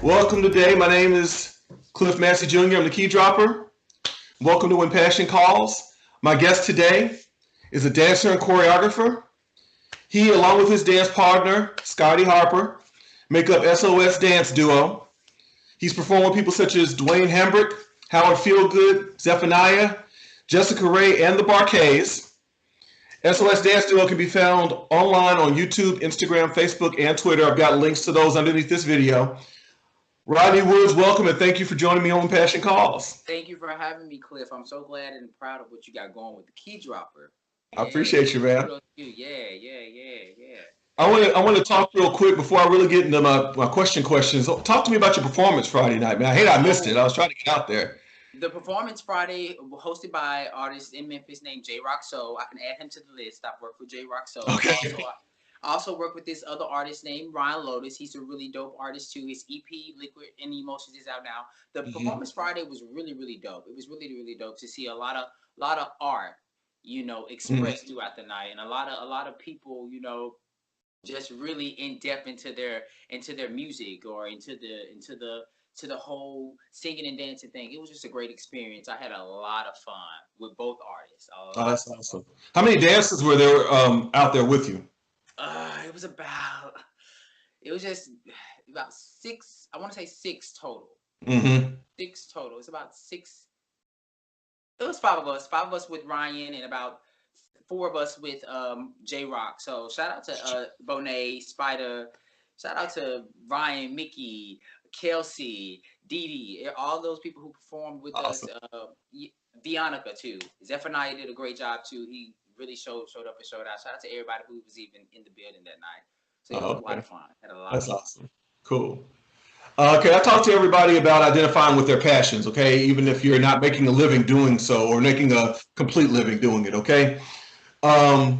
Welcome today. My name is Cliff Massey Jr. I'm the key dropper. Welcome to When Passion Calls. My guest today is a dancer and choreographer. He, along with his dance partner, Scotty Harper, make up S.O.S dance duo. He's performed with people such as Dwayne Hambrick, Howard Feelgood, Zephaniah, Jessica Ray, and the Barkays. S.O.S dance duo can be found online on YouTube, Instagram, Facebook, and Twitter. I've got links to those underneath this video. Rodney Woods, welcome, and thank you for joining me on When Passion Calls. Thank you for having me, Cliff. I'm so glad and proud of what you got going with the key dropper. I appreciate you, man. Yeah. I want to talk real quick before I really get into my questions. Talk to me about your performance Friday night, man. I hate I missed it. I was trying to get out there. The performance Friday, hosted by artists in Memphis named J Rock So. I can add him to the list. I've worked with J Rock So. Okay. I also work with this other artist named Ryan Lotus. He's a really dope artist too. His EP, Liquid and Emotions, is out now. The performance Friday was really, really dope. It was really, really dope to see a lot of art, expressed throughout the night, and a lot of people, just really in depth into their music or into the whole singing and dancing thing. It was just a great experience. I had a lot of fun with both artists. Oh, that's awesome. How many dancers were there out there with you? It was just about six. I want to say six total. Six total. It's about six. It was five of us. Five of us with Ryan and about four of us with J Rock. So shout out to Bonet, Spider. Shout out to Ryan, Mickey, Kelsey, Dee Dee, all those people who performed with us. Bionica too. Zephaniah did a great job too. He really showed up and showed out. Shout out to everybody who was even in the building that night. So it was a lot of fun. That's awesome. Cool. Okay, I talk to everybody about identifying with their passions, okay? Even if you're not making a living doing so or making a complete living doing it, okay? I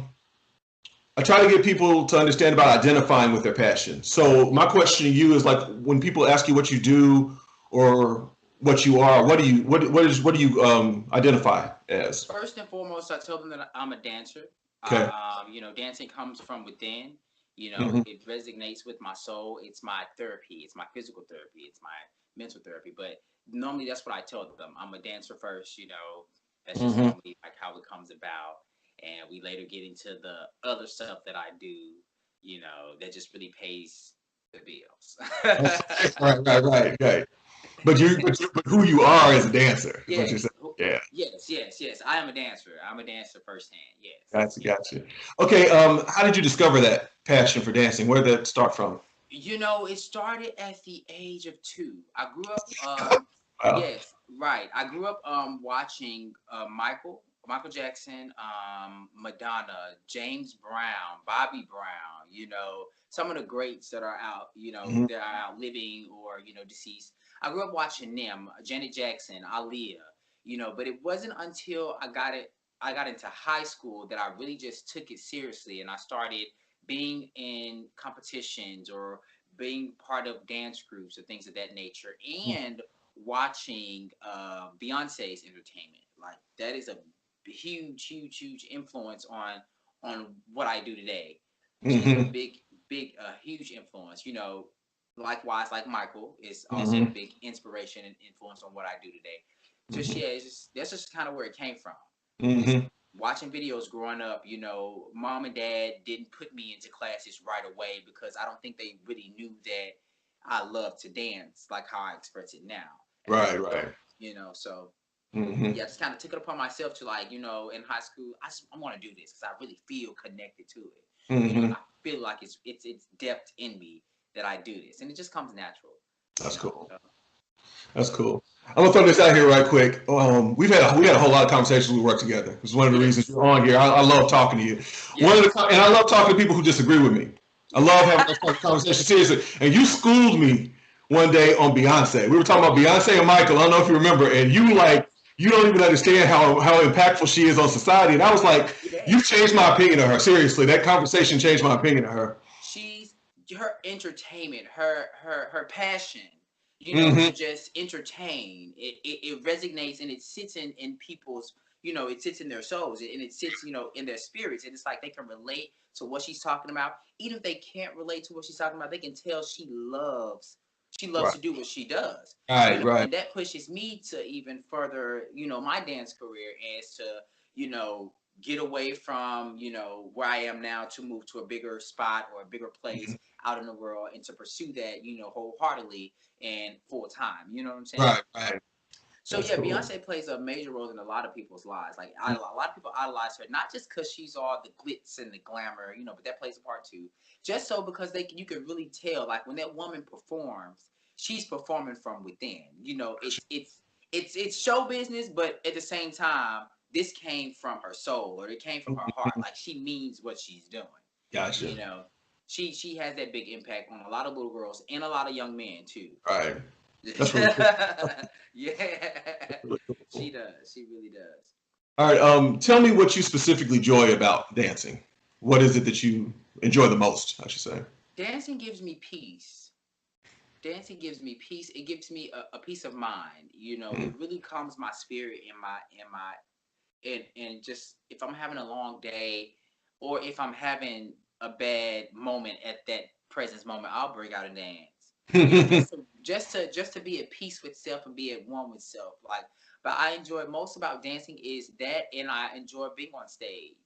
try to get people to understand about identifying with their passion. So my question to you is, like, when people ask you what you do or what you are, what do you identify as? First and foremost, I tell them that I'm a dancer. Okay. Dancing comes from within. It resonates with my soul. It's my therapy. It's my physical therapy. It's my mental therapy. But normally that's what I tell them. I'm a dancer first. That's just normally like how it comes about. And we later get into the other stuff that I do, that just really pays the bills. Right. But who you are as a dancer. Yeah. What you're saying. Yeah. Yes. I am a dancer. I'm a dancer firsthand. Yes. Gotcha. Okay. How did you discover that passion for dancing? Where did that start from? It started at the age of 2. I grew up. Wow. Yes, right. I grew up watching Michael Jackson, Madonna, James Brown, Bobby Brown. Some of the greats that are out. That are out living or deceased. I grew up watching them, Janet Jackson, Aaliyah. But it wasn't until I got into high school that I really just took it seriously, and I started being in competitions or being part of dance groups or things of that nature, and watching Beyonce's entertainment. Like, that is a huge influence on what I do today. She's a big huge influence. Likewise, like Michael is also a big inspiration and influence on what I do today. That's just kind of where it came from. Watching videos growing up, mom and dad didn't put me into classes right away because I don't think they really knew that I love to dance like how I express it now. Right. So I just kind of took it upon myself to, like, in high school, I want to do this because I really feel connected to it. I feel like it's depth in me that I do this, and it just comes natural. That's cool. That's cool. I'm gonna throw this out here right quick. We had a whole lot of conversations. We work together. It's one of the reasons you're on here. I love talking to you. And I love talking to people who disagree with me. I love having those conversations. Seriously. And you schooled me one day on Beyonce. We were talking about Beyonce and Michael. I don't know if you remember. And you don't even understand how impactful she is on society. And I was like, you changed my opinion of her. Seriously, that conversation changed my opinion of her. She's her entertainment, her passion. To just entertain. It resonates and it sits in people's, it sits in their souls and it sits, in their spirits. And it's like they can relate to what she's talking about. Even if they can't relate to what she's talking about, they can tell she loves She loves to do what she does, Right, right. and that pushes me to even further, my dance career, is to, get away from, where I am now, to move to a bigger spot or a bigger place out in the world, and to pursue that, wholeheartedly and full time. You know what I'm saying? Right, right. So That's yeah, cool. Beyonce plays a major role in a lot of people's lives. Like a lot of people idolize her, not just because she's all the glitz and the glamour, but that plays a part too. Just so because you can really tell, like when that woman performs, she's performing from within. It's show business, but at the same time, this came from her soul, or it came from her heart. Like she means what she's doing. Gotcha. You know, she has that big impact on a lot of little girls and a lot of young men too. Right. That's really cool. Yeah, Really she cool. does. She really does. All right. Tell me what you specifically enjoy about dancing. What is it that you enjoy the most, I should say? Dancing gives me peace. Dancing gives me peace. It gives me a peace of mind. It really calms my spirit and just if I'm having a long day, or if I'm having a bad moment at that presence moment, I'll break out and dance. Just to be at peace with self and be at one with self. Like, but I enjoy most about dancing is that, and I enjoy being on stage,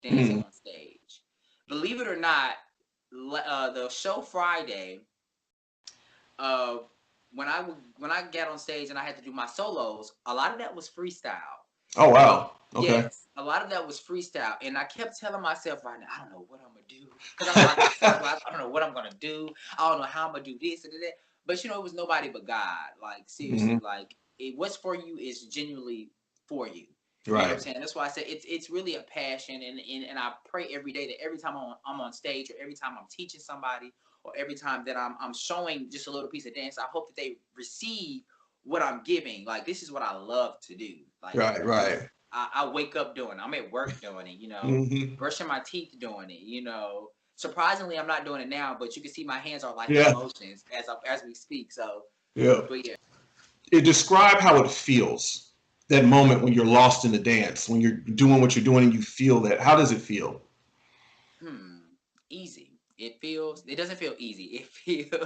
dancing on stage. Believe it or not, the show Friday, uh, when I got on stage and I had to do my solos, a lot of that was freestyle. Oh wow. Okay. Yes, a lot of that was freestyle, and I kept telling myself, right now, I don't know what I'm gonna do, because I'm like, I don't know what I'm gonna do. I don't know how I'm gonna do this and that. But it was nobody but God. Like seriously, like what's for you is genuinely for you. You know what I'm Right. saying? That's why I say it's really a passion, and I pray every day that every time I'm on stage, or every time I'm teaching somebody, or every time that I'm showing just a little piece of dance, I hope that they receive what I'm giving. Like this is what I love to do. Like Right. Right. I wake up doing it. I'm at work doing it, Hmm. brushing my teeth doing it. Surprisingly, I'm not doing it now, but you can see my hands are like in Yeah. motions as we speak. So, Yeah. but yeah. Describe how it feels. That moment when you're lost in the dance, when you're doing what you're doing and you feel that. How does it feel? Hmm. Easy. It doesn't feel easy. It feels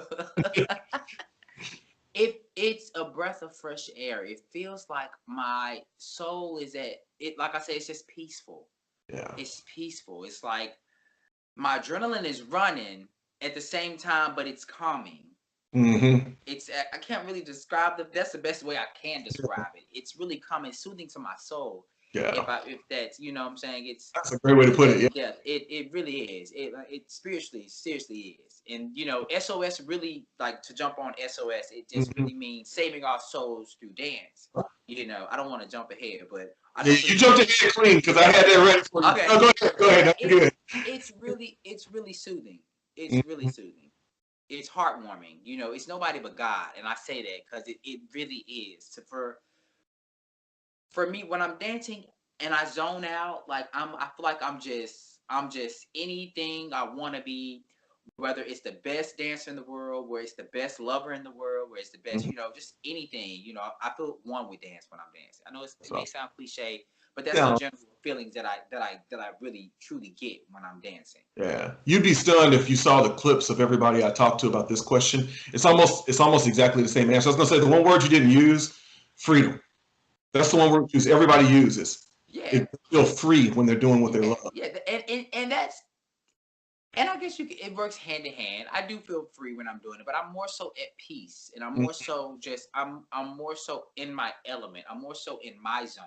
it's a breath of fresh air. It feels like my soul is at it. Like I said, it's just peaceful. Yeah. It's peaceful. It's like my adrenaline is running at the same time, but it's calming. Hmm. I can't really describe that's the best way I can describe it. It's really calming, soothing to my soul. Yeah. If that's what I'm saying, That's a great way to put it. Yeah. yeah, it really is. It spiritually seriously is. And SOS really, like, to jump on SOS, it just Hmm. really means saving our souls through dance. I don't want to jump ahead, but I Yeah, just you really jumped believe. ahead clean because I had that ready for you. Okay. No, go ahead. Go ahead. Yeah, That's good. it's really soothing. It's really soothing. It's heartwarming. It's nobody but God, and I say that because it really is. For me, when I'm dancing and I zone out, like I feel like I'm just anything I want to be. Whether it's the best dancer in the world, where it's the best lover in the world, where it's the best, Mhm. just anything. I feel one with dance when I'm dancing. I know it So, may sound cliche, but that's the yeah, general feelings that I really truly get when I'm dancing. yeah. You'd be stunned if you saw the clips of everybody I talked to about this question. It's almost exactly the same answer. I was gonna say the one word you didn't use, freedom. That's the one word everybody uses. Yeah, It feel free when they're doing what they yeah, love. yeah. And that's and I guess it works hand in hand. I do feel free when I'm doing it, but I'm more so at peace, and I'm Mm, more so just I'm more so in my element. I'm more so in my zone.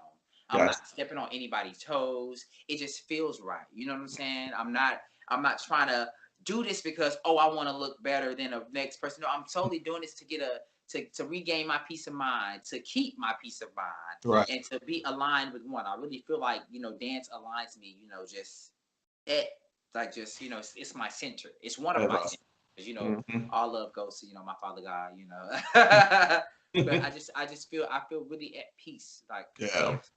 I'm gotcha. not stepping on anybody's toes. It just feels right. You know what I'm saying? I'm not trying to do this because, oh, I want to look better than the next person. No, I'm totally doing this to get to regain my peace of mind, to keep my peace of mind, Right. and to be aligned with one. I really feel like dance aligns me. Just it like just it's my center. It's one of That's my awesome. centers. Hmm. All love goes to my father God. But I feel really at peace. Like, Yeah. yes,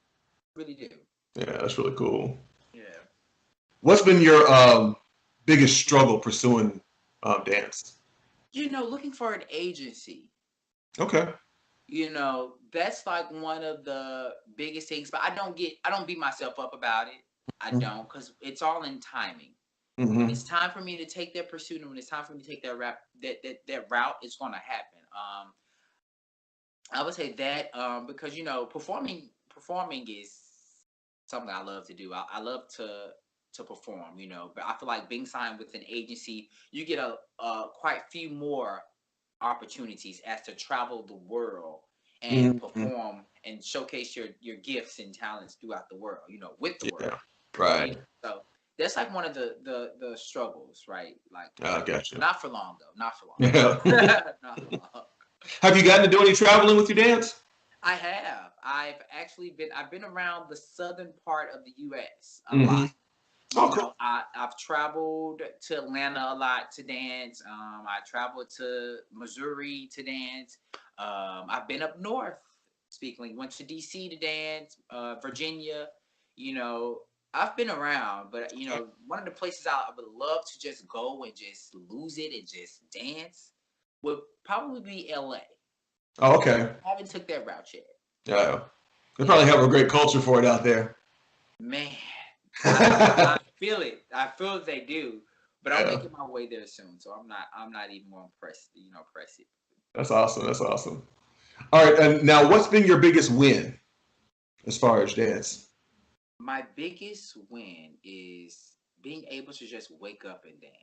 really do. Yeah. That's really cool. Yeah. What's been your biggest struggle pursuing dance? Looking for an agency. Okay. That's like one of the biggest things. But I don't beat myself up about it. I don't, because it's all in timing. When Mm-hmm. it's time for me to take that pursuit, and when it's time for me to take that route, it's going to happen. I would say that because performing is something I love to do. I love to perform, but I feel like being signed with an agency, you get a quite few more opportunities as to travel the world and Mm-hmm. perform and showcase your gifts and talents throughout the world, with the world. Yeah. Right. So that's like one of the struggles, right? Like, I got you. not for long though, not for long, Yeah. not for long. Have you gotten to do any traveling with your dance? I have. I've been around the southern part of the U.S. a Mm-hmm. lot. Oh, cool. I've traveled to Atlanta a lot to dance. I traveled to Missouri to dance. I've been up north. Speaking, went to D.C. to dance. Virginia. You know, I've been around, but one of the places I would love to just go and just lose it and just dance would probably be L.A. Oh, okay. I haven't took that route yet. Yeah. They Yeah, probably have a great culture for it out there. man, I feel it. I feel that they do, but I'm Yeah. making my way there soon, so I'm not even going to press it. That's awesome. That's awesome. All right. And now, what's been your biggest win as far as dance? My biggest win is being able to just wake up and dance.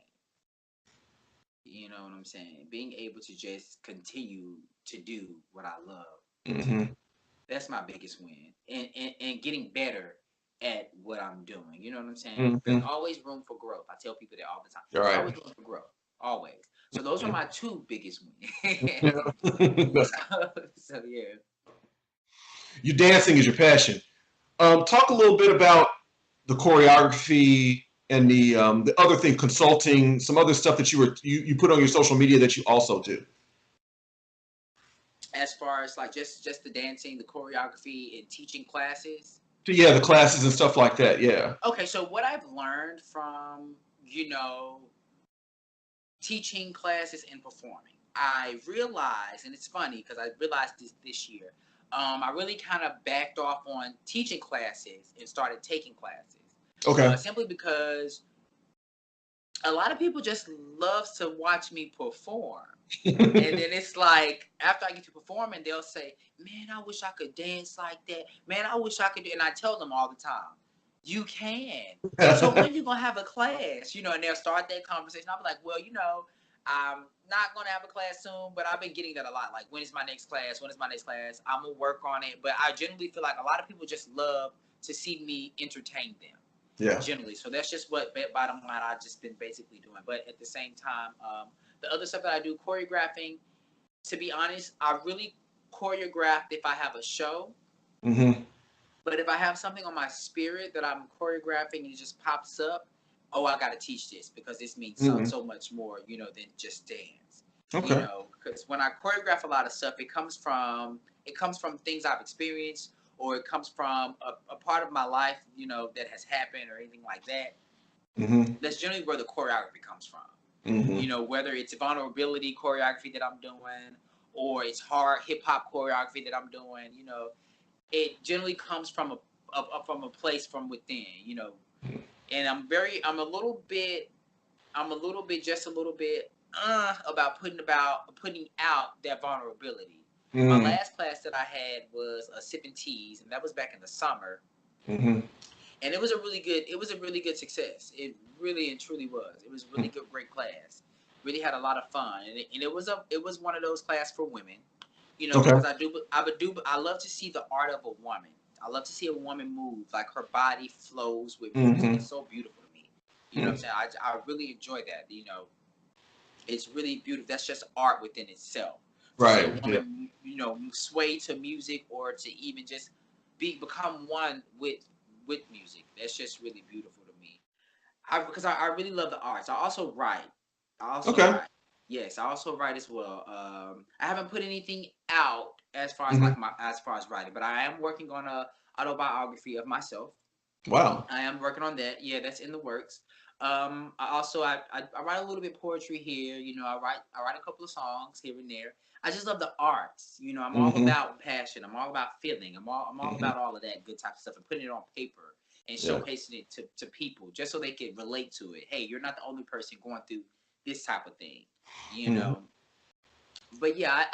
You know what I'm saying? Being able to just continue to do what I love to do. Mm-hmm. That's my biggest win, and getting better at what I'm doing. You know what I'm saying? There's Mm-hmm. always room for growth. I tell people that all the time. All There's right. always room for growth. Always. So those are my two biggest Yeah. wins. So yeah. Your dancing is your passion. Talk a little bit about the choreography and the other thing, consulting, some other stuff that you put on your social media that you also do. As far as like just the dancing, the choreography, and teaching classes. So, yeah, the classes and stuff like that. Yeah. Okay, so what I've learned from teaching classes and performing, I realized, and it's funny because I realized this year, I really kind of backed off on teaching classes and started taking classes, Okay. simply because a lot of people just loves to watch me perform. And then it's like after I get to performing, they'll say, "Man, I wish I could dance like that. Man, I wish I could do." And I tell them all the time, "You can." So when you gonna have a class? And they'll start that conversation. I'll be like, "Well, I'm not gonna have a class soon, but I've been getting that a lot. Like, when is my next class? When is my next class? I'm gonna work on it." But I generally feel like a lot of people just love to see me entertain them. Yeah. Generally, so that's just what bottom line I've just been basically doing. But at the same time, the other stuff that I do, choreographing, to be honest, I really choreograph if I have a show. Mm-hmm. But if I have something on my spirit that I'm choreographing and it just pops up, oh, I got to teach this because this means so much more, than just dance. Okay. Because when I choreograph a lot of stuff, it comes from things I've experienced, or it comes from a part of my life, that has happened or anything like that. Mm-hmm. That's generally where the choreography comes from. Mm-hmm. Whether it's vulnerability choreography that I'm doing, or it's hard hip hop choreography that I'm doing, it generally comes from a place from within, And I'm a little bit, just a little bit about putting out that vulnerability. My Mm-hmm. last class that I had was a sipping teas, and that was back in the summer. Mm-hmm. And it was a really good success. It really and truly was. It was a really good, great class. Really had a lot of fun, and it was one of those classes for women, Okay. because I love to see the art of a woman. I love to see a woman move, like her body flows with music. Mm-hmm. It's so beautiful to me. You know what I'm saying? I really enjoy that. It's really beautiful. That's just art within itself. To see a Right. Yeah. woman, sway to music, or to even just become one with music. That's just really beautiful to me. Because I really love the arts. I also write. Okay. Yes, I also write as well. I haven't put anything out as far as Mm-hmm. writing, but I am working on a autobiography of myself. Wow. I am working on that. Yeah, that's in the works. I also I write a little bit poetry here. I write a couple of songs here and there. I just love the arts. I'm all Mm-hmm. about passion. I'm all about feeling. I'm all Mm-hmm. about all of that good type of stuff and putting it on paper and Yeah. showcasing it to people just so they can relate to it. Hey, you're not the only person going through this type of thing. You Mm-hmm. know. But yeah,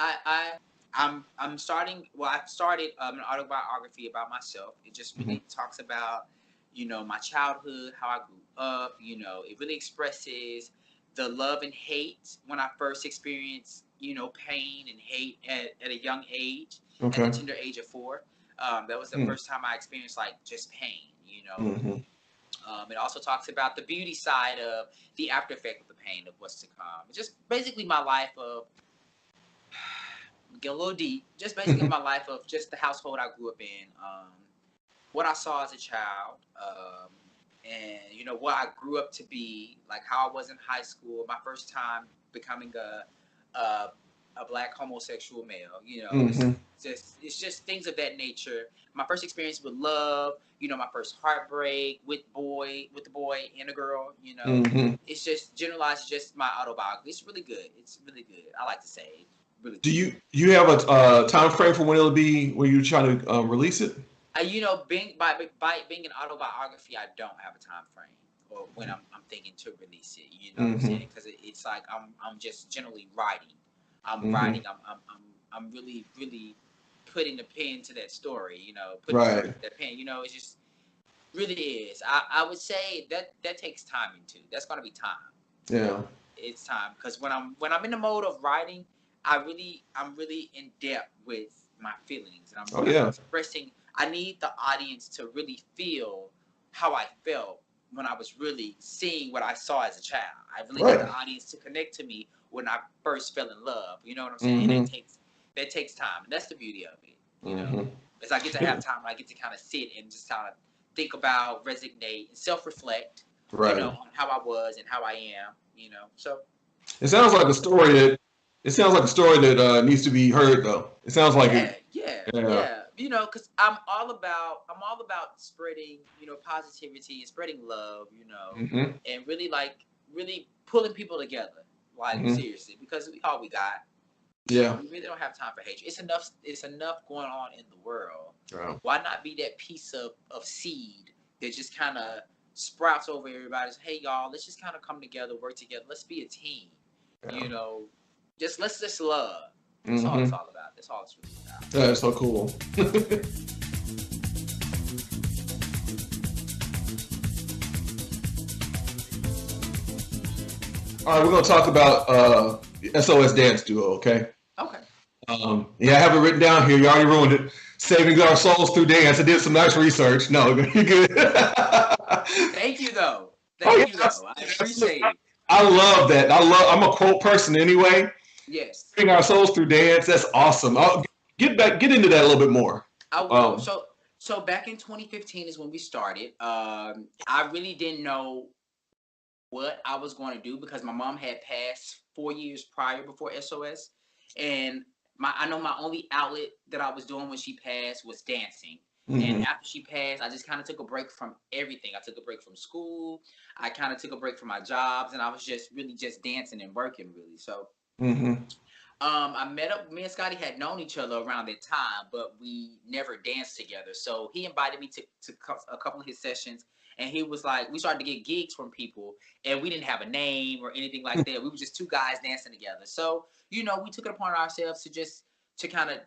I'm starting. Well, I started an autobiography about myself. It just Hmm. really talks about, my childhood, how I grew up. It really expresses the love and hate when I first experienced, pain and hate at a young age, at the Okay. tender age of 4. That was the Mm. first time I experienced like just pain. Hmm. It also talks about the beauty side of the after effect of the pain of what's to come. It's just basically my life of get a little deep. Just basically my life of just the household I grew up in, what I saw as a child, and what I grew up to be, like how I was in high school, my first time becoming a, a black homosexual male. Hmm. It's just things of that nature. My first experience with love, my first heartbreak with the boy and a girl. Hmm. It's just generalized, just my autobiography. It's really good. It's really good. I like to say it's really Do good. you have a time frame for when it'll be when you try to release it? Being by being an autobiography, I don't have a time frame or when I'm thinking to release it. You know what I'm Hmm. saying? Because it's like I'm just generally writing. I'm Hmm. writing. I'm really really putting the pen to that story. Putting the words Right. to that pen. It's just really is. I would say that takes timing too. That's gonna be time. Yeah. It's time because when I'm in the mode of writing, I'm really in depth with my feelings, and Oh I'm yeah. expressing. I need the audience to really feel how I felt when I was really seeing what I saw as a child. I really need Right. the audience to connect to me when I first fell in love. You know what I'm saying? And Hmm. that takes time. And that's the beauty of it. Hmm. As I get to have time, I get to kind of sit and just kind of think about, resonate, and self-reflect. Right. On how I was and how I am. So It sounds like a story that it sounds like a story that needs to be heard though. It sounds like yeah, it. yeah, Yeah. yeah. Because I'm all about spreading, positivity and spreading love, Hmm. and really like really pulling people together. Like Hmm. seriously, because we all we got. Yeah. We really don't have time for hatred. It's enough going on in the world. Yeah. Why not be that piece of seed that just kind of sprouts over everybody's, hey y'all, let's just kind of come together, work together. Let's be a team. Yeah. You know, let's just love. That's all it's Hmm. all about. That's all it's really about. Yeah, it's so cool. All right, we're gonna talk about SOS dance duo. Okay. Okay. Yeah, I have it written down here. You already ruined it. Saving our souls through dance. I did some nice research. No, you're good. Thank you though. Oh yeah, Thank you though. I absolutely. appreciate it. I love that. I'm a quote person anyway. Yes. Saving our souls through dance. That's awesome. I'll get into that a little bit more. I will. Um, So back in 2015 is when we started. I really didn't know what I was going to do because my mom had passed 4 years prior before SOS, and I know my only outlet that I was doing when she passed was dancing. And mhm. after she passed, I just kind of took a break from everything. I took a break from school. I kind of took a break from my jobs, and I was just really just dancing and working really. So Mhm. I met up. Me and Scotty had known each other around that time, but we never danced together. So he invited me to a couple of his sessions, and he was like, we started to get gigs from people, and we didn't have a name or anything like that. We were just two guys dancing together. So we took it upon ourselves to just to kind of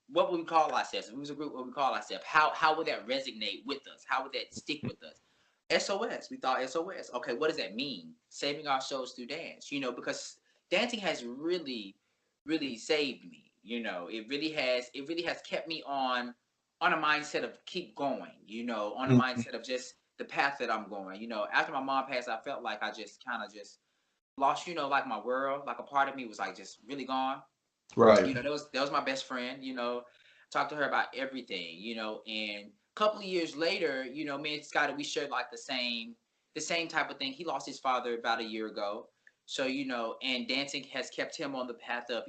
what would we call ourselves? If we was a group, what we call ourselves? How would that resonate with us? How would that stick with us? SOS. We thought SOS. Okay, what does that mean? Saving our souls through dance. Because dancing has really saved me. It really has kept me on a mindset of keep going, on a Mhm. mindset of just the path that I'm going. After my mom passed, I felt like I just kind of just lost, like my world, like a part of me was like just really gone. Right. That was my best friend, talked to her about everything, and a couple of years later, me and Scotty, we shared like the same type of thing. He lost his father about a year ago. So, and dancing has kept him on the path of,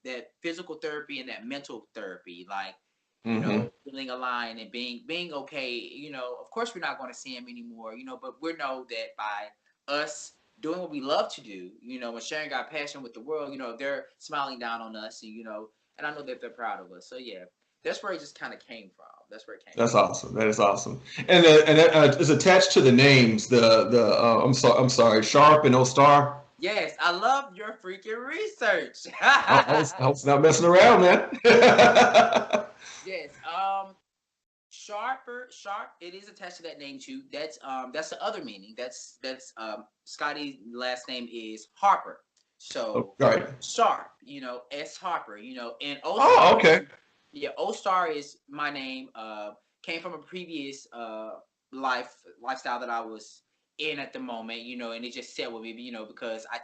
that physical therapy and that mental therapy, like, Mhm. feeling aligned and being okay. Of course we're not going to see him anymore, but we know that by us doing what we love to do, and sharing our passion with the world, they're smiling down on us, and I know that they're proud of us. So yeah, that's where it just kind of came from. That's where it came That's from. awesome. That is awesome. And that is attached to the names. The I'm sorry, Sharp and O Star. Yes, I love your freaking research. I was not messing around, man. Yes. Sharp. It is attached to that name too. That's the other meaning. That's Scotty's last name is Harper. Oh, So right. Sharp, S Harper, and O Oh, Star. okay. Yeah, O Star is my name. Came from a previous lifestyle that I was in at the moment, and it just set with me, because I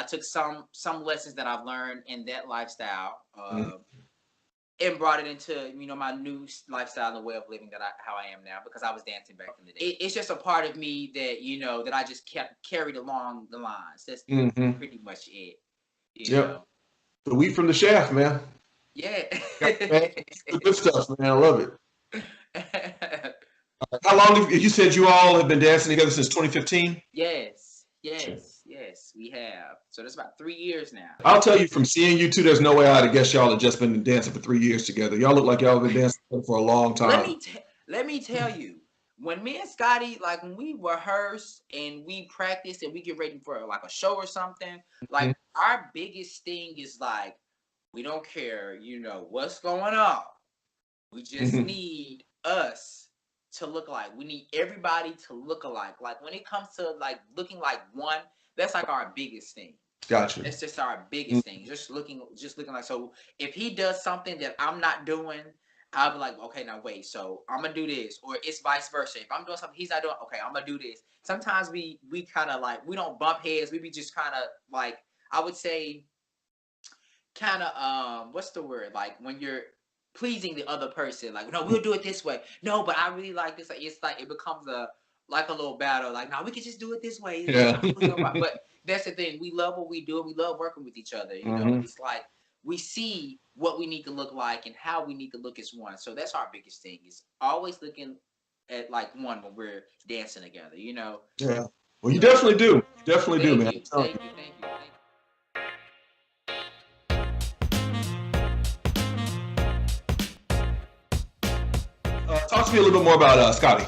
took some lessons that I've learned in that lifestyle. Mhm. And brought it into my new lifestyle and way of living how I am now, because I was dancing back in the day. It's just a part of me that that I just kept carried along the lines. That's Mhm. pretty much it. You Yep. know. The wheat from the shaft, man. Yeah. Got man, the good stuff, man. I love it. How long have you said you all have been dancing together since 2015? Yes, Sure. yes, yes, we have. So that's about 3 years now. I'll tell you from seeing you two, there's no way I'd have guessed y'all have just been dancing for 3 years together. Y'all look like y'all have been dancing together for a long let time. me let me tell you, when me and Scotty, like, when we rehearse and we practice and we get ready for like a show or something, like, Mhm. our biggest thing is like, we don't care, what's going on. We just Mhm. need us to look alike. We need everybody to look alike. Like, when it comes to like looking like one, that's like our biggest thing. Gotcha. That's just our Mhm. biggest thing. Just looking like, so if he does something that I'm not doing, I'll be like, okay, now wait, so I'm gonna do this, or it's vice versa. If I'm doing something he's not doing, okay, I'm gonna do this. Sometimes we kind of like, we don't bump heads. We be just kind of like, I would say, kind of what's the word, like, when you're pleasing the other person, like, no, we'll do it this way. No, but I really like this. Like, it's like it becomes a little battle. Like, no, we can just do it this way. Yeah. But that's the thing. We love what we do, and we love working with each other. Hmm. It's like we see what we need to look like and how we need to look as one. So that's our biggest thing, is always looking at like one when we're dancing together. Yeah. Well, you So definitely do. You definitely do, thank man. I'm you, telling thank you. you, thank you, thank you. Talk to me a little bit more about Scotty.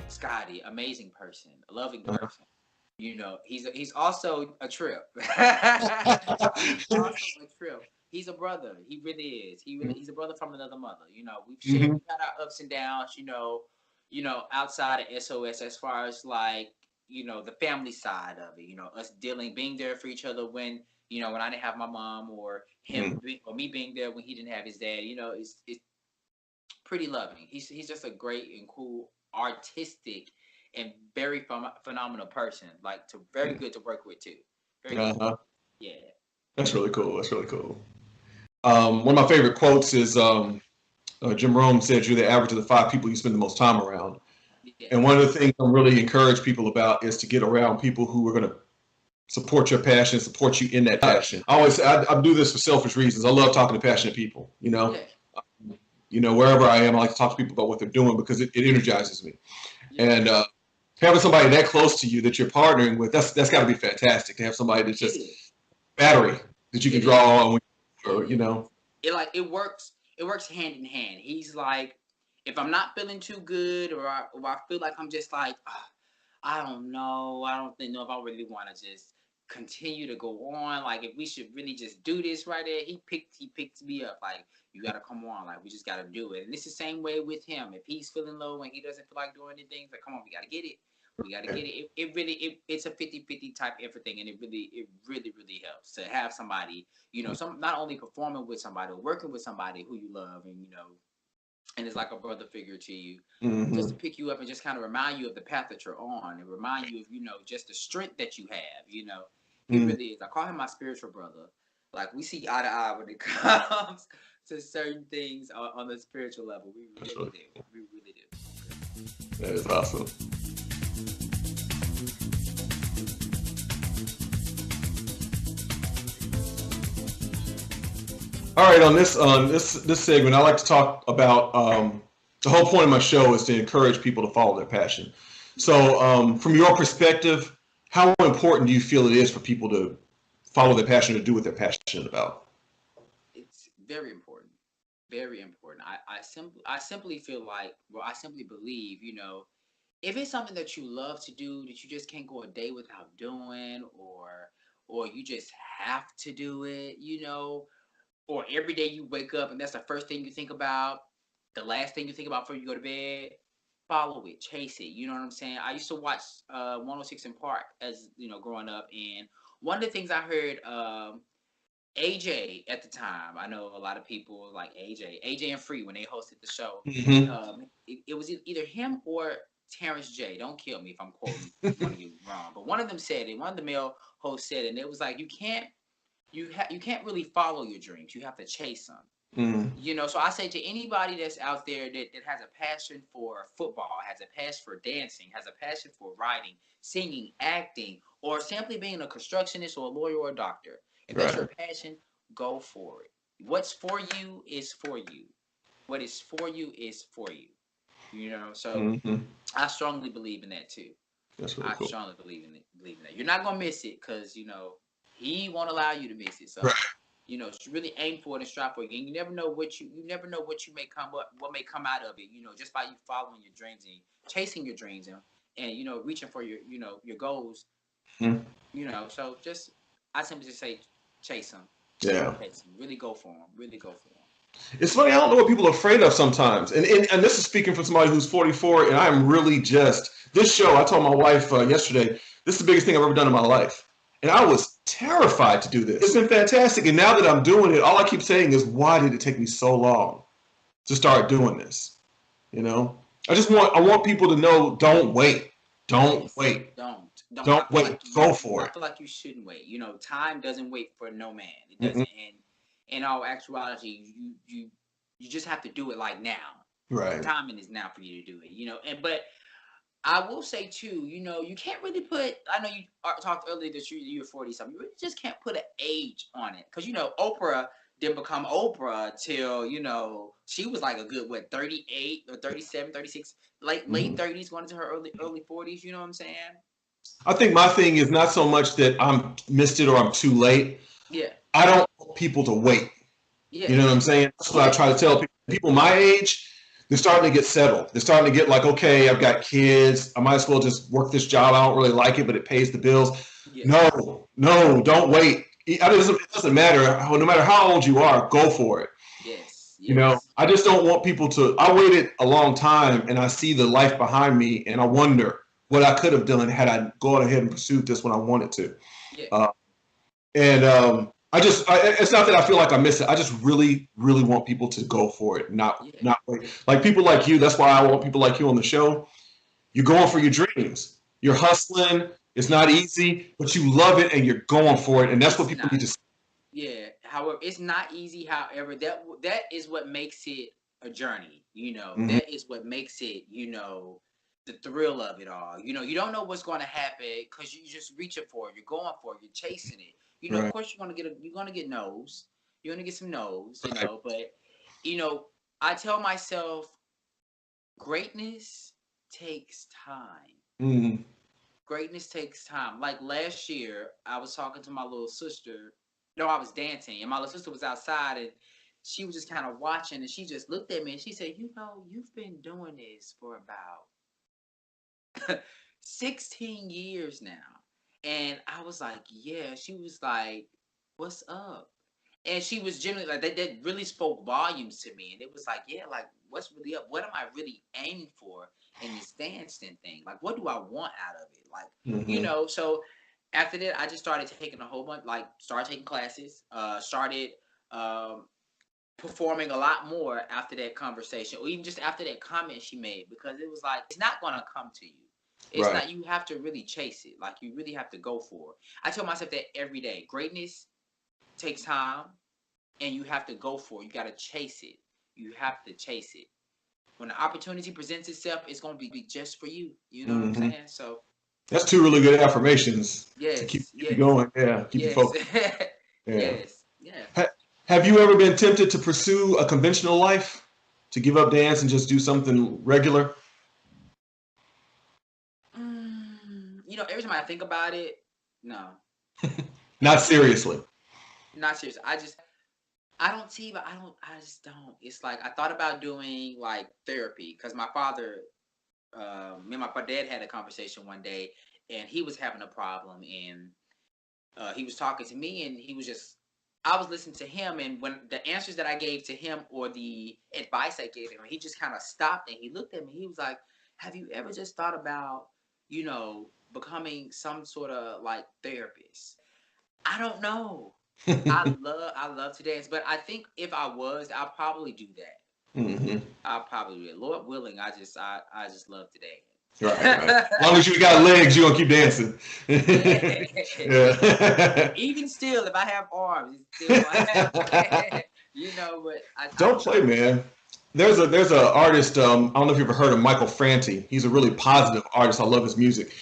Scotty, amazing person, a loving Uh-huh. person. He's also a trip. He's also a trip. He's a brother. He really is. He's a brother from another mother. Hmm. We've had our ups and downs. Outside of S.O.S, as far as like the family side of it. Us being there for each other when I didn't have my mom, or or me being there when he didn't have his dad. It's pretty loving. He's just a great and cool, artistic, and very phenomenal person. Like, to very good to work with too. Very good. Uh-huh. Yeah. That's really cool. That's really cool. One of my favorite quotes is Jim Rome said, "You're the average of the five people you spend the most time around." And Yes. one of the things I'm really encourage people about is to get around people who are going to support your passion, support you in that passion. I always say I do this for selfish reasons. I love talking to passionate people. Yeah. Wherever I am, I like to talk to people about what they're doing because it energizes me. Yeah. And having somebody that close to you that you're partnering with, that's got to be fantastic. To have somebody that's It just is. battery that you can It draw is. on, It or. is. It works. It works hand in hand. He's like, if I'm not feeling too good, or I feel like I'm just like, I don't know. I don't think know if I really want to just continue to go on. Like, if we should really just do this right there. He picked me up. Like, you gotta come on. Like, we just gotta do it. And it's the same way with him. If he's feeling low and he doesn't feel like doing anything, it's like, come on, we gotta get it. We gotta get it. It really it's a 50-50 type everything, and it really helps to have somebody, some not only performing with somebody or working with somebody who you love, and it's like a brother figure to you, just to Mm-hmm. pick you up and just kind of remind you of the path that you're on, and remind you of just the strength that you have. He Mm-hmm. really is. I call him my spiritual brother. Like, we see eye to eye when it comes to certain things on the spiritual level. We That's really really do. cool. We really do. That is awesome. All right, on this segment, I like to talk about the whole point of my show is to encourage people to follow their passion. So, from your perspective, how important do you feel it is for people to follow their passion, to do what they're passionate about? It's very important. Very important. I simply feel like, well, I simply believe, if it's something that you love to do, that you just can't go a day without doing, or or you just have to do it, or every day you wake up and that's the first thing you think about, the last thing you think about before you go to bed, follow it, chase it. You know what I'm saying? I used to watch 106 in Park as growing up, and one of the things I heard AJ at the time. I know a lot of people like AJ and Free when they hosted the show. It was either him or Terrence J. Don't kill me if I'm quoting one of you wrong, but one of them said it. One of the male hosts said it, and it was like you can't really follow your dreams. You have to chase them. So I say to anybody that's out there that has a passion for football, has a passion for dancing, has a passion for writing, singing, acting, or simply being a constructionist or a lawyer or a doctor. If that's your passion, go for it. What's for you is for you. What is for you is for you. So I strongly believe in that too. That's really cool. I strongly believe in that. You're not gonna miss it because he won't allow you to miss it. So really aim for it and strive for it. And you never know what you may come out of it. Just by you following your dreams and chasing your dreams and reaching for your your goals. So I simply just say chase them. Yeah. Chase them. Really go for them. Really go for them. It's funny. I don't know what people are afraid of sometimes. And this is speaking from somebody who's 44, and I'm really this show, I told my wife yesterday, this is the biggest thing I've ever done in my life. And I was terrified to do this. It's been fantastic. And now that I'm doing it, all I keep saying is, why did it take me so long to start doing this? I want people to know, don't wait. Don't wait. Don't wait. Go for it. I feel like you shouldn't wait. Time doesn't wait for no man. It doesn't. And in all actuality, you just have to do it like now. Right. The timing is now for you to do it. But I will say too, you can't really put. I know you talked earlier that you're 40 something. You really just can't put an age on it because Oprah didn't become Oprah till she was like a good 38 or 37, 36, late 30s, going into her early 40s. You know what I'm saying? I think my thing is not so much that I'm missed it or I'm too late. Yeah. I don't want people to wait. Yeah. You know what I'm saying? That's what I try to tell people my age. They're starting to get settled. They're starting to get like, okay, I've got kids. I might as well just work this job. I don't really like it, but it pays the bills. Yeah. No, don't wait. It doesn't matter. No matter how old you are, go for it. Yes. I just don't want people to. I waited a long time, and I see the life behind me, and I wonder what I could have done had I gone ahead and pursued this when I wanted to. Yeah. It's not that I feel like I miss it. I just really, really want people to go for it, not wait. Like people like you, that's why I want people like you on the show. You're going for your dreams. You're hustling. It's not easy, but you love it and you're going for it. And that's what people need to see. Yeah. However, it's not easy. However, that is what makes it a journey. That is what makes it, the thrill of it all. You don't know what's going to happen because you're just reaching for it. You're going for it. You're chasing it. Right. Of course, you're gonna get no's. You're gonna get some no's, But I tell myself, greatness takes time. Greatness takes time. Like last year, I was talking to my little sister. No, I was dancing, and my little sister was outside, and she was just kind of watching, and she just looked at me, and she said, "You've been doing this for about 16 years now." And I was like, yeah. She was like, what's up? And she was generally like, that really spoke volumes to me. And it was like, yeah, like, what's really up? What am I really aiming for in this dancing thing? Like, what do I want out of it? Like, so after that, I just started taking a whole bunch, started taking classes, started performing a lot more after that conversation, or even just after that comment she made, because it was like, it's not going to come to you. It's not, you have to really chase it. Like, you really have to go for it. I tell myself that every day. Greatness takes time, and you have to go for it. You got to chase it. You have to chase it. When the opportunity presents itself, it's going to be just for you. You know what I'm saying? So that's two really good affirmations to keep you going. Yeah, keep you focused. Yes. Have you ever been tempted to pursue a conventional life, to give up dance and just do something regular? Every time I think about it, no. Not seriously. Not seriously. I just don't. It's like I thought about doing like therapy because my father, me and my dad had a conversation one day, and he was having a problem, and he was talking to me, and I was listening to him, and when the answers that I gave to him or the advice I gave him, he just kind of stopped and he looked at me. He was like, "Have you ever just thought about, becoming some sort of like therapist?" I don't know. I love to dance, but I think if I was, I'll probably do that. Mm-hmm. I'll probably do it. Lord willing, I just love to dance. Right, right. As long as you got legs, you're gonna keep dancing. Yeah. Even still, if I have arms, it's still but Don't play, man. There's a artist. I don't know if you've ever heard of Michael Franti. He's a really positive artist. I love his music.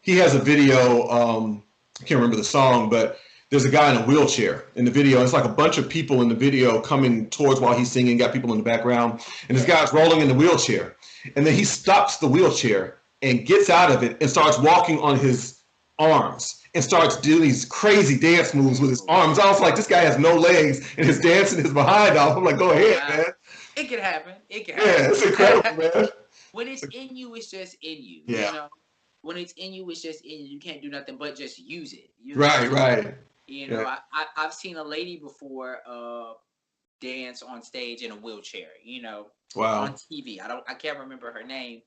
He has a video. I can't remember the song, but there's a guy in a wheelchair in the video. It's like a bunch of people in the video coming towards while he's singing. Got people in the background, and this guy's rolling in the wheelchair, and then he stops the wheelchair and gets out of it and starts walking on his arms and starts doing these crazy dance moves with his arms. I was like, this guy has no legs and his dancing is behind off. I'm like, go ahead, man. It can happen. It can happen. Yeah, it's incredible, man. When it's in you, it's just in you. Yeah. You know? When it's in you, it's just in you. You can't do nothing but just use it. Right. I've seen a lady before dance on stage in a wheelchair, wow. on TV. I can't remember her name,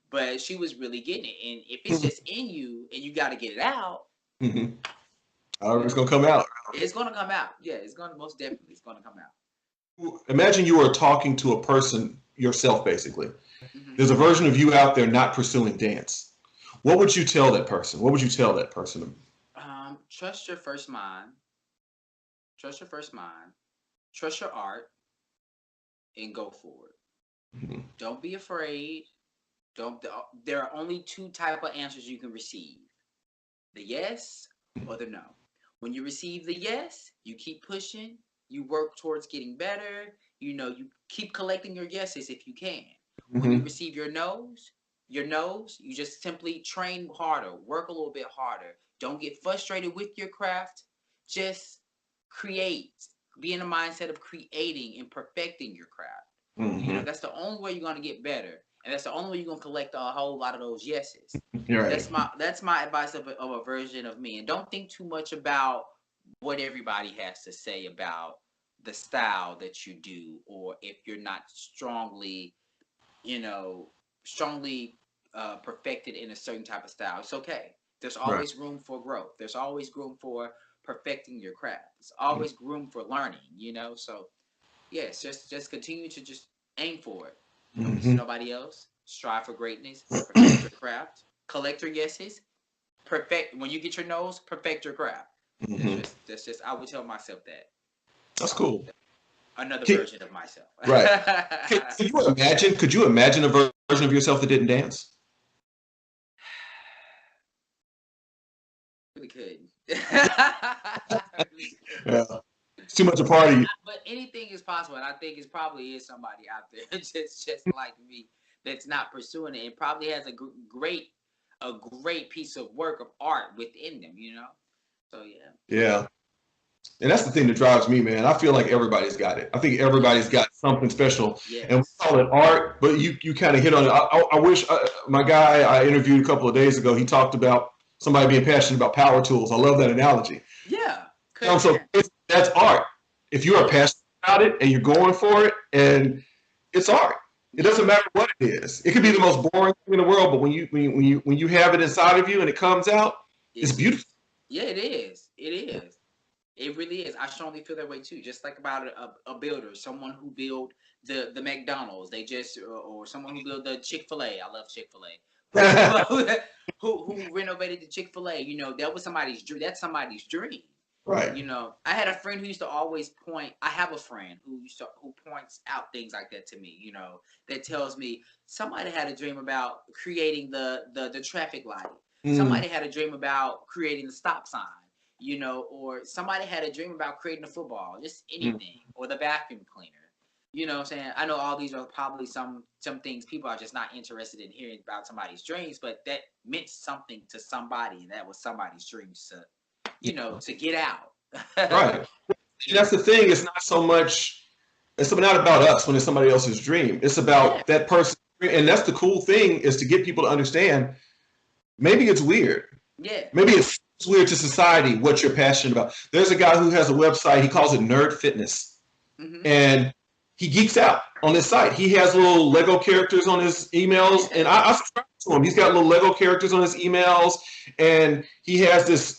but she was really getting it. And if it's just in you and you got to get it out, it's gonna come out. It's gonna come out. Yeah, it's gonna most definitely. It's gonna come out. Imagine you are talking to a person yourself, basically. There's a version of you out there not pursuing dance. What would you tell that person? What would you tell that person? Trust your first mind. Trust your first mind. Trust your art, and go for it. Don't be afraid. There are only two type of answers you can receive: the yes or the no. When you receive the yes, you keep pushing. You work towards getting better. You keep collecting your yeses if you can. When you receive your no's, you just simply train harder, work a little bit harder. Don't get frustrated with your craft. Just create. Be in the mindset of creating and perfecting your craft. That's the only way you're going to get better. And that's the only way you're going to collect a whole lot of those yeses. Right. That's my advice of a version of me. And don't think too much about what everybody has to say about the style that you do, or if you're not strongly perfected in a certain type of style. It's okay. There's always room for growth. There's always room for perfecting your craft. There's always room for learning, So yes, just continue to just aim for it. Don't listen to nobody else. Strive for greatness. Perfect your craft. Collect your yeses. Perfect. When you get your no's, perfect your craft. That's just I would tell myself that. That's cool. Another version of myself. Right. Could you imagine a version of yourself that didn't dance? Really could. Yeah. It's too much a party. But anything is possible, and I think it probably is somebody out there just like me that's not pursuing it. It probably has a great piece of work of art within them, So yeah. Yeah. And that's the thing that drives me, man. I feel like everybody's got it. I think everybody's got something special. Yes. And we call it art, but you kind of hit on it. I wish my guy I interviewed a couple of days ago, he talked about somebody being passionate about power tools. I love that analogy. Yeah. So that's art. If you are passionate about it and you're going for it, and it's art. It doesn't matter what it is. It could be the most boring thing in the world, but when you have it inside of you and it comes out, it's beautiful. Yeah, it is. It is. It really is. I strongly feel that way too. Just like about a builder, someone who built the McDonald's, or someone who built the Chick-fil-A. I love Chick-fil-A. who renovated the Chick-fil-A? That was somebody's dream. That's somebody's dream. Right. I had a friend who used to always point. I have a friend who points out things like that to me. That tells me somebody had a dream about creating the traffic light. Somebody had a dream about creating the stop sign. Or somebody had a dream about creating a football, just anything, or the vacuum cleaner. What I'm saying? I know all these are probably some things people are just not interested in hearing about somebody's dreams, but that meant something to somebody, and that was somebody's dreams to get out. Right. That's the thing. It's not so much. It's not about us when it's somebody else's dream. It's about that person, and that's the cool thing is to get people to understand. Maybe it's weird. Yeah. Maybe it's it's weird to society what you're passionate about. There's a guy who has a website. He calls it Nerd Fitness, and he geeks out on his site. He has little Lego characters on his emails, and I subscribe to him. He's got little Lego characters on his emails, and he has this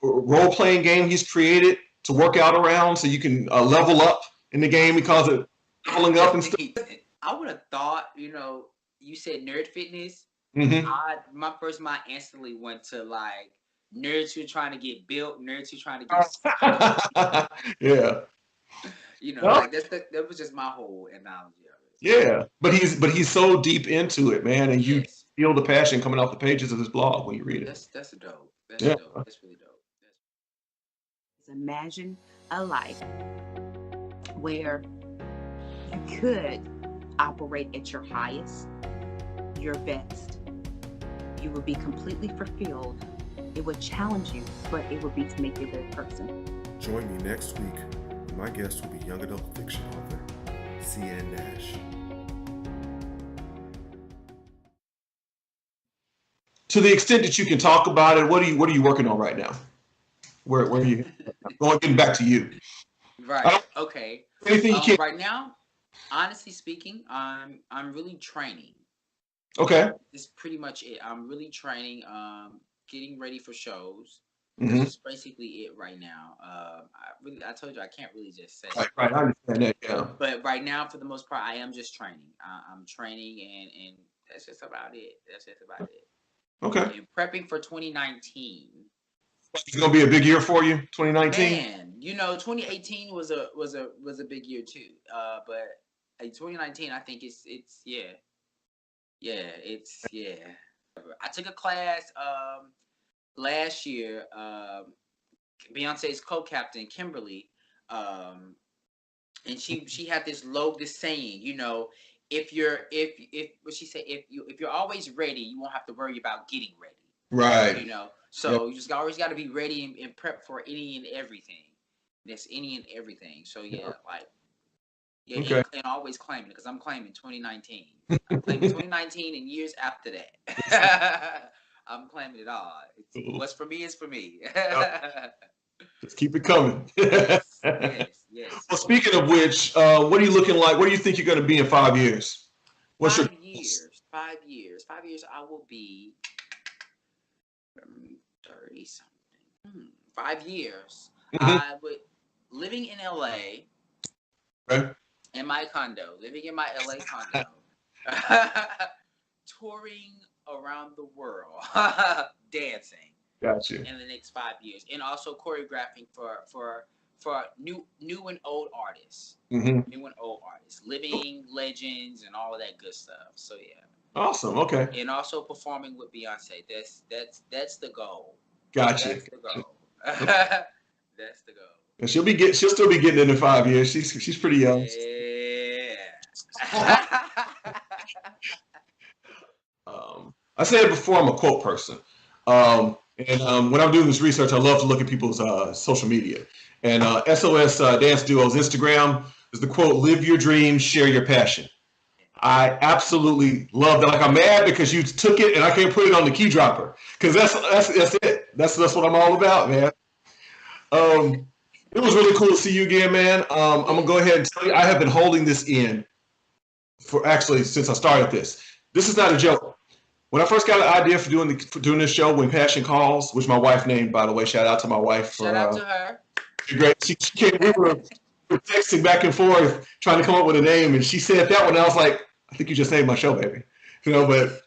role-playing game he's created to work out around, so you can level up in the game. He calls it leveling up and stuff. I would have thought, you know, you said Nerd Fitness. My first mind instantly went to like nerds who are trying to get built, nerds who are trying to get yeah. You know, like that was just my whole analogy of it. Yeah, but he's so deep into it, man, and you feel the passion coming off the pages of his blog when you read it. That's dope. That's dope. That's really dope. Imagine a life where you could operate at your highest, your best. You would be completely fulfilled. It would challenge you, but it would be to make you a better person. Join me next week. My guest will be young adult fiction author, C.N. Nash. To the extent that you can talk about it, what are you working on right now? Where are you getting back to you? Right. Okay. Anything you can right now, honestly speaking, I'm really training. Okay. That's pretty much it. I'm really training, getting ready for shows. That's basically it right now. I told you I can't really just say. Right. I understand that. Yeah. But right now, for the most part, I am just training. I'm training, and that's just about it. Okay. And prepping for 2019. It's gonna be a big year for you, 2019. Man, you know, 2018 was a big year too. But 2019, I think it's I took a class last year. Beyonce's co-captain Kimberly, and she had this saying, you know, if what she said, if you're always ready, you won't have to worry about getting ready. Right. You know, so you just always got to be ready and prep for any and everything. That's any and everything. So okay. and always claiming it, because I'm claiming 2019. I'm claiming 2019 and years after that. I'm claiming it all. What's for me is for me. Just keep it coming. Yes. Well, speaking of which, what are you looking like? Where do you think you're going to be in 5 years? 5 years. 5 years. 5 years. I will be 30 something. 5 years. I would living in LA. Okay. In my condo, living in my LA condo, touring around the world, dancing. Gotcha. In the next 5 years, and also choreographing for new and old artists, new and old artists, living legends, and all of that good stuff. So yeah. Awesome. Okay. And also performing with Beyonce. That's the goal. Gotcha. That's the goal. That's the goal. And she'll still be getting it in 5 years. She's pretty young. Yeah. I said it before, I'm a quote person. And when I'm doing this research, I love to look at people's social media. And S.O.S. Dance Duo's Instagram is the quote, "Live your dreams, share your passion." I absolutely love that. Like, I'm mad because you took it and I can't put it on the key dropper, because that's it. That's what I'm all about, man. It was really cool to see you again, man. I'm gonna go ahead and tell you, I have been holding this in for actually since I started this. This is not a joke. When I first got an idea for doing this show, When Passion Calls, which my wife named, by the way, shout out to my wife. Shout out to her. Great. She came. We were texting back and forth trying to come up with a name, and she said that one. I was like, I think you just named my show, baby. You know, but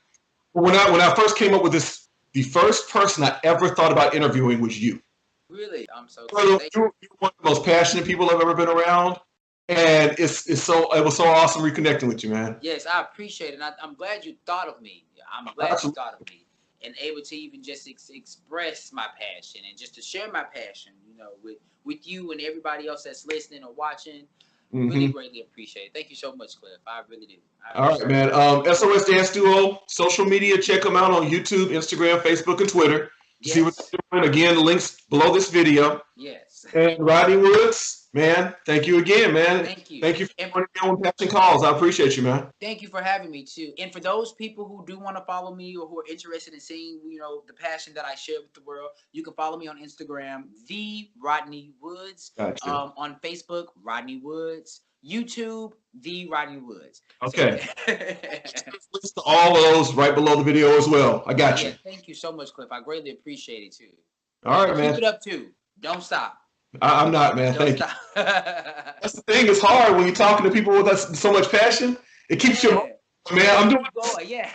when I first came up with this, the first person I ever thought about interviewing was you. Really? I'm so You're one of the most passionate people I've ever been around, and it was so awesome reconnecting with you, man. Yes, I appreciate it. I'm glad you thought of me. I'm glad you thought of me, and able to even just express my passion and just to share my passion, you know, with you and everybody else that's listening or watching. Really greatly appreciate it. Thank you so much, Cliff. I really do. All right, man. S.O.S. Dance Duo, social media, check them out on YouTube, Instagram, Facebook, and Twitter. Yes. See what they're doing. Again, links below this video. Yes. And Rodney Woods, Man, thank you again, man. Thank you. Thank you for joining me on Passion Calls. I appreciate you, man. Thank you for having me too. And for those people who do want to follow me or who are interested in seeing, the passion that I share with the world, you can follow me on Instagram, the Rodney Woods. Gotcha. On Facebook, Rodney Woods. YouTube, the Rodney Woods. Okay. Links to all of those right below the video as well. I got you. Thank you so much, Cliff. I greatly appreciate it too. All right, man. Keep it up too. Don't stop. I'm not, man. Thank you. That's the thing. It's hard when you're talking to people with so much passion. It keeps you, man. I'm doing. Yeah.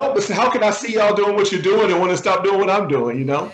How can I see y'all doing what you're doing and want to stop doing what I'm doing? Yeah.